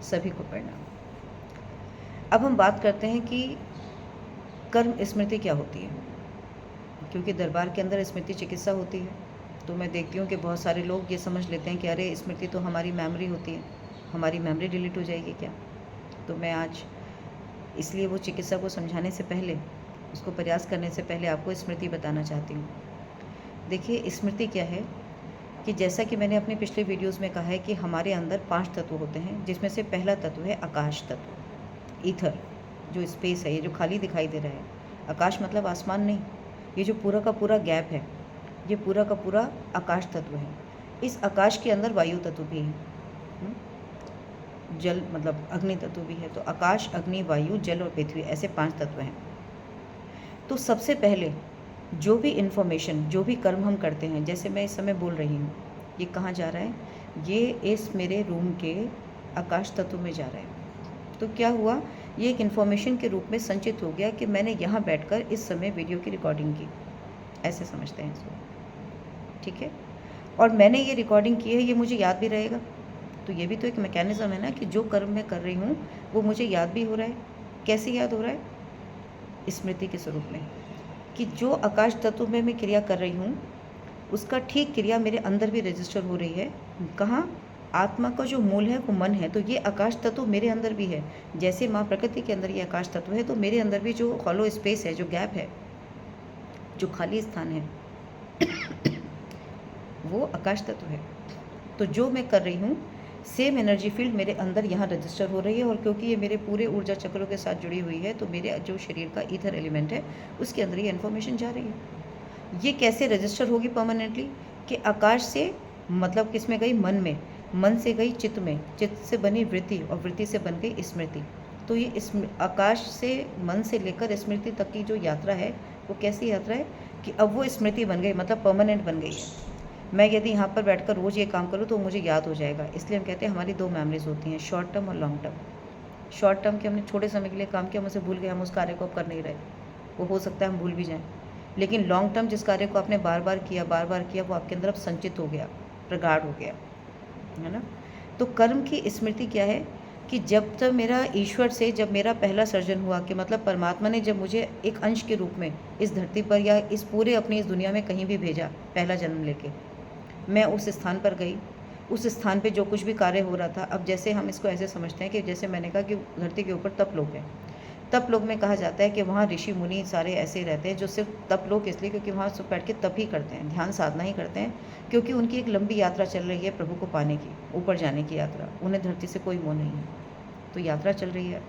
सभी को प्रणाम। अब हम बात करते हैं कि कर्म स्मृति क्या होती है, क्योंकि दरबार के अंदर स्मृति चिकित्सा होती है। तो मैं देखती हूँ कि बहुत सारे लोग ये समझ लेते हैं कि अरे स्मृति तो हमारी मेमोरी होती है, हमारी मेमोरी डिलीट हो जाएगी क्या। तो मैं आज इसलिए वो चिकित्सा को समझाने से पहले, उसको प्रयास करने से पहले आपको स्मृति बताना चाहती हूँ। देखिए, स्मृति क्या है कि जैसा कि मैंने अपने पिछले वीडियोस में कहा है कि हमारे अंदर 5 तत्व होते हैं, जिसमें से पहला तत्व है आकाश तत्व, ईथर, जो स्पेस है, ये जो खाली दिखाई दे रहा है। आकाश मतलब आसमान नहीं, ये जो पूरा का पूरा गैप है, ये पूरा का पूरा आकाश तत्व है। इस आकाश के अंदर वायु तत्व भी है, जल मतलब अग्नि तत्व भी है। तो आकाश, अग्नि, वायु, जल और पृथ्वी, ऐसे 5 तत्व हैं। तो सबसे पहले जो भी इन्फॉर्मेशन, जो भी कर्म हम करते हैं, जैसे मैं इस समय बोल रही हूँ, ये कहाँ जा रहा है, ये इस मेरे रूम के आकाश तत्व में जा रहा है। तो क्या हुआ, ये एक इन्फॉर्मेशन के रूप में संचित हो गया कि मैंने यहाँ बैठकर इस समय वीडियो की रिकॉर्डिंग की, ऐसे समझते हैं इसको, ठीक है। और मैंने ये रिकॉर्डिंग की है, ये मुझे याद भी रहेगा। तो ये भी तो एक मैकेनिज़्म है ना कि जो कर्म मैं कर रही हूँ वो मुझे याद भी हो रहा है। कैसे याद हो रहा है, स्मृति के स्वरूप में, कि जो आकाश तत्व में मैं क्रिया कर रही हूँ उसका ठीक क्रिया मेरे अंदर भी रजिस्टर हो रही है। कहाँ, आत्मा का जो मूल है वो मन है, तो ये आकाश तत्व मेरे अंदर भी है। जैसे माँ प्रकृति के अंदर ये आकाश तत्व है, तो मेरे अंदर भी जो हॉलो स्पेस है, जो गैप है, जो खाली स्थान है, वो आकाश तत्व है। तो जो मैं कर रही हूँ, सेम एनर्जी फील्ड मेरे अंदर यहाँ रजिस्टर हो रही है। और क्योंकि ये मेरे पूरे ऊर्जा चक्रों के साथ जुड़ी हुई है, तो मेरे जो शरीर का ईथर एलिमेंट है उसके अंदर ये इन्फॉर्मेशन जा रही है। ये कैसे रजिस्टर होगी परमानेंटली, कि आकाश से मतलब किस में गई, मन में, मन से गई चित्त में, चित्त से बनी वृत्ति, और वृत्ति से बन गई स्मृति। तो ये आकाश से, मन से लेकर स्मृति तक की जो यात्रा है, वो कैसी यात्रा है कि अब वो स्मृति बन गई, मतलब परमानेंट बन गई है। मैं यदि यहाँ पर बैठकर रोज़ ये काम करूँ तो मुझे याद हो जाएगा। इसलिए हम कहते हैं हमारी 2 मेमोरीज होती हैं, शॉर्ट टर्म और लॉन्ग टर्म। शॉर्ट टर्म की हमने थोड़े समय के लिए काम किया, हम उसे भूल गए, हम उस कार्य को अब कर नहीं रहे, वो हो सकता है हम भूल भी जाएँ। लेकिन लॉन्ग टर्म जिस कार्य को आपने बार बार किया, वो आपके अंदर अब संचित हो गया, प्रगाढ़ हो गया, है ना। तो कर्म की स्मृति क्या है कि जब तक मेरा ईश्वर से, जब मेरा पहला सर्जन हुआ, कि मतलब परमात्मा ने जब मुझे एक अंश के रूप में इस धरती पर या इस पूरे अपनी इस दुनिया में कहीं भी भेजा, पहला जन्म लेके, मैं उस स्थान पर गई। उस स्थान पे जो कुछ भी कार्य हो रहा था, अब जैसे हम इसको ऐसे समझते हैं कि जैसे मैंने कहा कि धरती के ऊपर तप लोग हैं। तप लोग में कहा जाता है कि वहाँ ऋषि मुनि सारे ऐसे रहते हैं जो सिर्फ तप लोग इसलिए क्योंकि वहाँ सब बैठ के तप ही करते हैं, ध्यान साधना ही करते हैं, क्योंकि उनकी एक लंबी यात्रा चल रही है प्रभु को पाने की, ऊपर जाने की यात्रा। उन्हें धरती से कोई मोह नहीं है, तो यात्रा चल रही है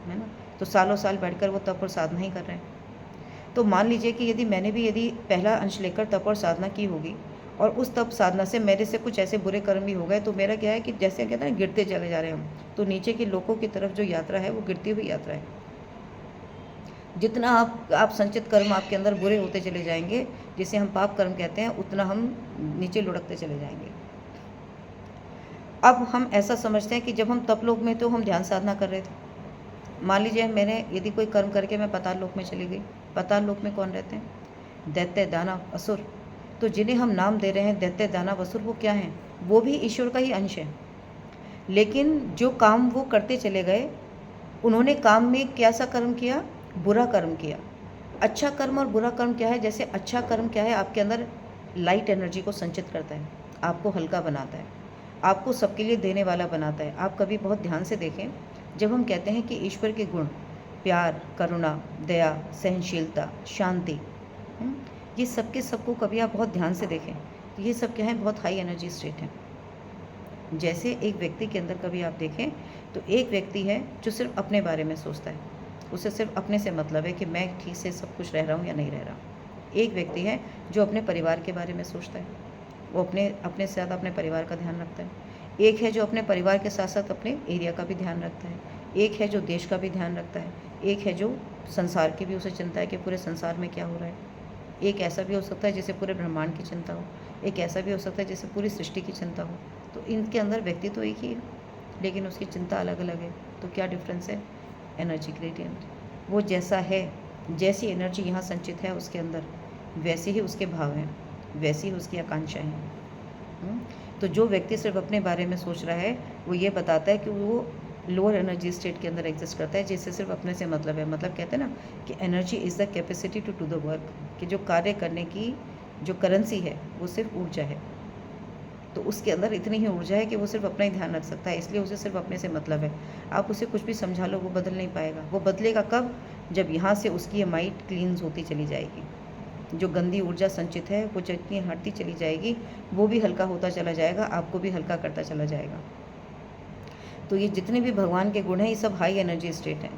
ना। तो सालों साल बैठकर वो तप और साधना ही कर रहे हैं। तो मान लीजिए कि यदि मैंने भी यदि पहला अंश लेकर तप और साधना की होगी, और उस तप साधना से मेरे से कुछ ऐसे बुरे कर्म भी हो गए, तो मेरा क्या है कि जैसे कहते हैं गिरते चले जा रहे हैं हम, तो नीचे के लोगों की तरफ जो यात्रा है वो गिरती हुई यात्रा है। जितना आप संचित कर्म आपके अंदर बुरे होते चले जाएंगे, जिसे हम पाप कर्म कहते हैं, उतना हम नीचे लुढ़कते चले जाएंगे। अब हम ऐसा समझते हैं कि जब हम तप लोक में, तो हम ध्यान साधना कर रहे थे। मान लीजिए मैंने यदि कोई कर्म करके मैं पाताल लोक में चली गई। पाताल लोक में कौन रहते हैं, दैत्य, दानव, असुर। तो जिन्हें हम नाम दे रहे हैं दैत्य, दानव, असुर, वो क्या हैं, वो भी ईश्वर का ही अंश है। लेकिन जो काम वो करते चले गए, उन्होंने काम में कैसा कर्म किया, बुरा कर्म किया। अच्छा कर्म और बुरा कर्म क्या है, जैसे अच्छा कर्म क्या है, आपके अंदर लाइट एनर्जी को संचित करता है, आपको हल्का बनाता है, आपको सबके लिए देने वाला बनाता है। आप कभी बहुत ध्यान से देखें, जब हम कहते हैं कि ईश्वर के गुण, प्यार, करुणा, दया, सहनशीलता, शांति, ये सबके सबको कभी आप बहुत ध्यान से देखें, तो ये सब क्या है, बहुत हाई एनर्जी स्टेट है। जैसे एक व्यक्ति के अंदर कभी आप देखें, तो एक व्यक्ति है जो सिर्फ अपने बारे में सोचता है, उसे सिर्फ अपने से मतलब है कि मैं ठीक से सब कुछ रह रहा हूँ या नहीं रह रहा हूँ। एक व्यक्ति है जो अपने परिवार के बारे में सोचता है, वो अपने से ज़्यादा अपने परिवार का ध्यान रखता है। एक है जो अपने परिवार के साथ साथ अपने एरिया का भी ध्यान रखता है। एक है जो देश का भी ध्यान रखता है। एक है जो संसार की भी उसे चिंता है कि पूरे संसार में क्या हो रहा है। एक ऐसा भी हो सकता है जिसे पूरे ब्रह्मांड की चिंता हो। एक ऐसा भी हो सकता है जिसे पूरी सृष्टि की चिंता हो। तो इनके अंदर व्यक्ति तो एक ही है, लेकिन उसकी चिंता अलग अलग है। तो क्या डिफरेंस है, एनर्जी ग्रेडियंट। वो जैसा है, जैसी एनर्जी यहाँ संचित है उसके अंदर, वैसे ही उसके भाव हैं, वैसी ही उसकी आकांक्षाएँ हैं। तो जो व्यक्ति सिर्फ अपने बारे में सोच रहा है, वो ये बताता है कि वो लोअर एनर्जी स्टेट के अंदर एग्जिस्ट करता है, जिससे सिर्फ अपने से मतलब है। मतलब कहते हैं ना कि energy is the capacity to do the work, कि जो कार्य करने की जो करेंसी है वो सिर्फ ऊर्जा है। तो उसके अंदर इतनी ही ऊर्जा है कि वो सिर्फ अपना ही ध्यान रख सकता है, इसलिए उसे सिर्फ अपने से मतलब है। आप उसे कुछ भी समझा लो वो बदल नहीं पाएगा। वो बदलेगा कब? जब यहाँ से उसकी ये माइंड क्लींस होती चली जाएगी, जो गंदी ऊर्जा संचित है वो जितनी हटती चली जाएगी वो भी हल्का होता चला जाएगा, आपको भी हल्का करता चला जाएगा। तो ये जितने भी भगवान के गुण हैं ये सब हाई एनर्जी स्टेट हैं,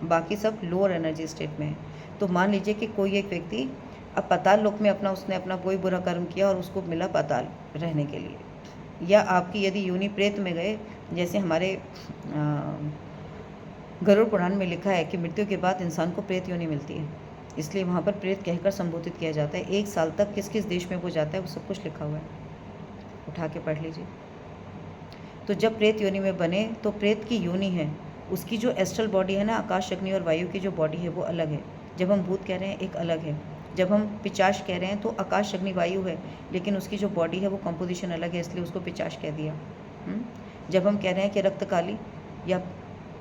बाकी सब लोअर एनर्जी स्टेट में है। तो मान लीजिए कि कोई एक व्यक्ति अब पाताल लोक में उसने अपना कोई बुरा कर्म किया और उसको मिला पाताल रहने के लिए, या आपकी यदि योनि प्रेत में गए, जैसे हमारे गरुड़ पुराण में लिखा है कि मृत्यु के बाद इंसान को प्रेत योनि मिलती है, इसलिए वहाँ पर प्रेत कहकर संबोधित किया जाता है। 1 साल तक किस किस देश में वो जाता है वो सब कुछ लिखा हुआ है, उठा के पढ़ लीजिए। तो जब प्रेत योनि में बने तो प्रेत की योनि है, उसकी जो एस्ट्रल बॉडी है ना, आकाश अग्नि और वायु की जो बॉडी है वो अलग है। जब हम भूत कह रहे हैं एक अलग है, जब हम पिचाश कह रहे हैं तो आकाश अग्नि वायु है, लेकिन उसकी जो बॉडी है वो कंपोजिशन अलग है, इसलिए उसको पिचाश कह दिया। जब हम कह रहे हैं कि रक्त काली या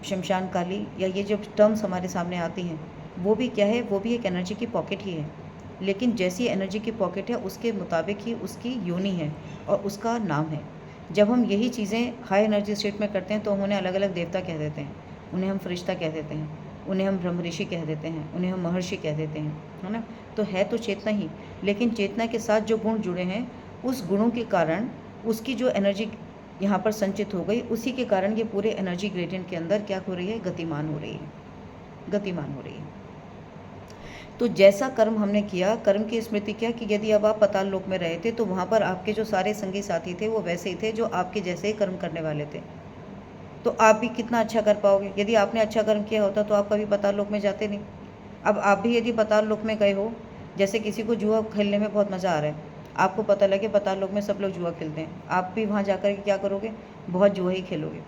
शमशान काली या ये जो टर्म्स हमारे सामने आती हैं वो भी क्या है, वो भी एक एनर्जी की पॉकेट ही है, लेकिन जैसी एनर्जी की पॉकेट है उसके मुताबिक ही उसकी योनि है और उसका नाम है। जब हम यही चीज़ें हाई एनर्जी स्टेट में करते हैं तो हम उन्हें अलग अलग देवता कह देते हैं, उन्हें हम फरिश्ता कह देते हैं, उन्हें हम ब्रह्म ऋषि कह देते हैं, उन्हें हम महर्षि कह देते हैं, है ना। तो है तो चेतना ही, लेकिन चेतना के साथ जो गुण जुड़े हैं उस गुणों के कारण उसकी जो एनर्जी यहाँ पर संचित हो गई, उसी के कारण ये पूरे एनर्जी ग्रेडियंट के अंदर क्या हो रही है, गतिमान हो रही है, गतिमान हो रही है। तो जैसा कर्म हमने किया, कर्म की स्मृति क्या कि यदि अब आप पाताल लोक में रहे थे तो वहाँ पर आपके जो सारे संगी साथी थे वो वैसे ही थे जो आपके जैसे ही कर्म करने वाले थे, तो आप भी कितना अच्छा कर पाओगे। यदि आपने अच्छा कर्म किया होता तो आप कभी पाताल लोक में जाते नहीं। अब आप भी यदि पाताल लोक में गए हो, जैसे किसी को जुआ खेलने में बहुत मज़ा आ रहा है, आपको पता लगे पाताल लोक में सब लोग जुआ खेलते हैं, आप भी वहाँ जाकर के क्या करोगे, बहुत जुआ ही खेलोगे,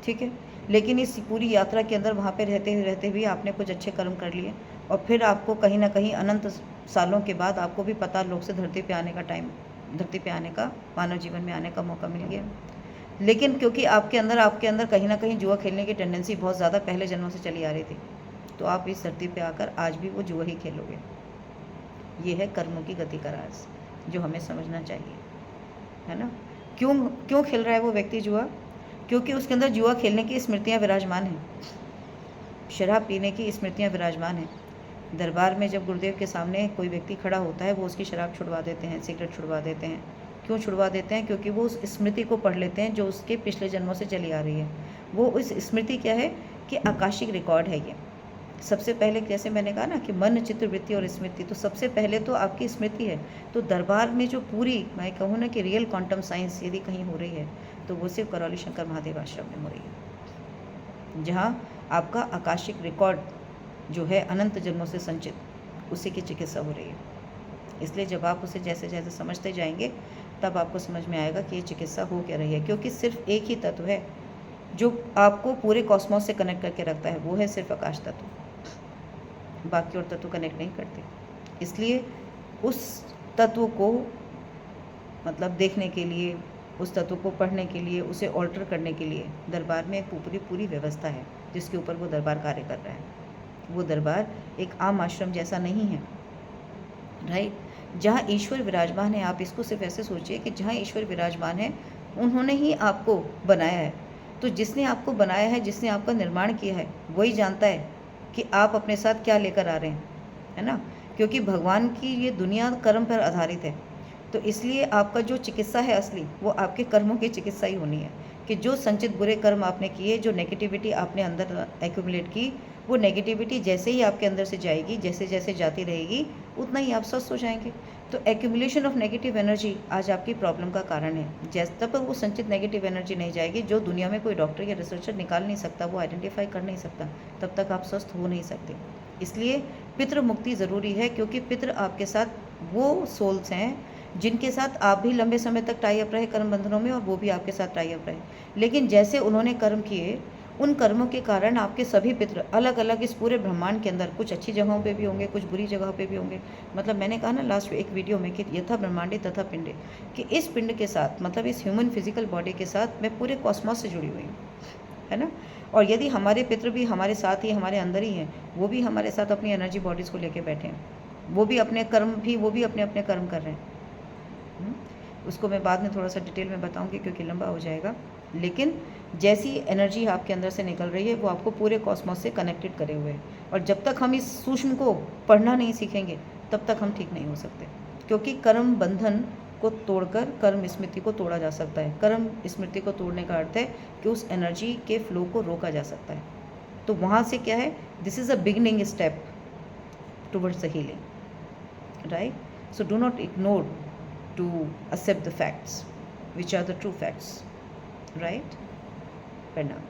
ठीक है। लेकिन इस पूरी यात्रा के अंदर वहाँ पे रहते भी आपने कुछ अच्छे कर्म कर लिए और फिर आपको कहीं ना कहीं अनंत सालों के बाद आपको भी पाताल लोक से धरती पे आने का मानव जीवन में आने का मौका मिल गया। लेकिन क्योंकि आपके अंदर कहीं ना कहीं जुआ खेलने की टेंडेंसी बहुत ज़्यादा पहले जन्मों से चली आ रही थी, तो आप इस धरती पे आकर आज भी वो जुआ ही खेलोगे। ये है कर्मों की गति का राज जो हमें समझना चाहिए, है ना। क्यों खेल रहा है वो व्यक्ति जुआ? क्योंकि उसके अंदर जुआ खेलने की स्मृतियाँ विराजमान हैं, शराब पीने की स्मृतियाँ विराजमान हैं। दरबार में जब गुरुदेव के सामने कोई व्यक्ति खड़ा होता है वो उसकी शराब छुड़वा देते हैं, सिगरेट छुड़वा देते हैं। क्यों छुड़वा देते हैं? क्योंकि वो उस स्मृति को पढ़ लेते हैं जो उसके पिछले जन्मों से चली आ रही है। वो उस स्मृति क्या है कि आकाशिक रिकॉर्ड है ये। सबसे पहले जैसे मैंने कहा ना कि मन, चित्त, वृत्ति और स्मृति, तो सबसे पहले तो आपकी स्मृति है। तो दरबार में जो पूरी मैं कहूँ ना कि रियल क्वांटम साइंस यदि कहीं हो रही है तो वो सिर्फ करौली शंकर महादेव आश्रम में हो रही है, जहाँ आपका आकाशिक रिकॉर्ड जो है अनंत जन्मों से संचित, उसी की चिकित्सा हो रही है। इसलिए जब आप उसे जैसे जैसे समझते जाएंगे तब आपको समझ में आएगा कि ये चिकित्सा हो क्या रही है। क्योंकि सिर्फ एक ही तत्व है जो आपको पूरे कॉस्मोस से कनेक्ट करके रखता है, वो है सिर्फ आकाश तत्व, बाकी और तत्व कनेक्ट नहीं करते। इसलिए उस तत्व को मतलब देखने के लिए, उस तत्व को पढ़ने के लिए, उसे ऑल्टर करने के लिए दरबार में एक पूरी व्यवस्था है जिसके ऊपर वो दरबार कार्य कर रहा है। वो दरबार एक आम आश्रम जैसा नहीं है, राइट। जहाँ ईश्वर विराजमान है, आप इसको सिर्फ ऐसे सोचिए कि जहाँ ईश्वर विराजमान है उन्होंने ही आपको बनाया है। तो जिसने आपको बनाया है, जिसने आपका निर्माण किया है, वही जानता है कि आप अपने साथ क्या लेकर आ रहे हैं, है ना। क्योंकि भगवान की ये दुनिया कर्म पर आधारित है, तो इसलिए आपका जो चिकित्सा है असली, वो आपके कर्मों की चिकित्सा ही होनी है। कि जो संचित बुरे कर्म आपने किए, जो नेगेटिविटी आपने अंदर एक्यूमुलेट की, वो नेगेटिविटी जैसे ही आपके अंदर से जाएगी, जैसे जैसे जाती रहेगी, उतना ही आप स्वस्थ हो जाएंगे। तो एक्यूमुलेशन ऑफ नेगेटिव एनर्जी आज आपकी प्रॉब्लम का कारण है। जैसे तब तक वो संचित नेगेटिव एनर्जी नहीं जाएगी, जो दुनिया में कोई डॉक्टर या रिसर्चर निकाल नहीं सकता, वो आइडेंटिफाई कर नहीं सकता, तब तक आप स्वस्थ हो नहीं सकते। इसलिए पितृ मुक्ति ज़रूरी है, क्योंकि पितृ आपके साथ वो सोल्स हैं जिनके साथ आप भी लंबे समय तक टाई अप रहे कर्म बंधनों में, और वो भी आपके साथ टाई अप रहे। लेकिन जैसे उन्होंने कर्म किए, उन कर्मों के कारण आपके सभी पितृ अलग अलग इस पूरे ब्रह्मांड के अंदर, कुछ अच्छी जगहों पे भी होंगे, कुछ बुरी जगहों पे भी होंगे। मतलब मैंने कहा ना लास्ट एक वीडियो में कि यथा ब्रह्मांडे तथा पिंडे, कि इस पिंड के साथ, मतलब इस ह्यूमन फिजिकल बॉडी के साथ मैं पूरे कॉस्मोस से जुड़ी हुई हूँ। है ना। और यदि हमारे पितृ भी हमारे साथ ही, हमारे अंदर ही हैं, वो भी हमारे साथ अपनी एनर्जी बॉडीज़ को लेके बैठे हैं, वो भी अपने अपने कर्म कर रहे हैं। उसको मैं बाद में थोड़ा सा डिटेल में बताऊंगी क्योंकि लंबा हो जाएगा। लेकिन जैसी एनर्जी आपके अंदर से निकल रही है वो आपको पूरे कॉस्मोस से कनेक्टेड करे हुए है, और जब तक हम इस सूक्ष्म को पढ़ना नहीं सीखेंगे तब तक हम ठीक नहीं हो सकते, क्योंकि कर्म बंधन को तोड़कर कर्म स्मृति को तोड़ा जा सकता है। कर्म स्मृति को तोड़ने का अर्थ है कि उस एनर्जी के फ्लो को रोका जा सकता है। तो वहाँ से क्या है, this is a beginning step towards the healing, right. So do not ignore to accept the facts which are the true facts, right? Pranam.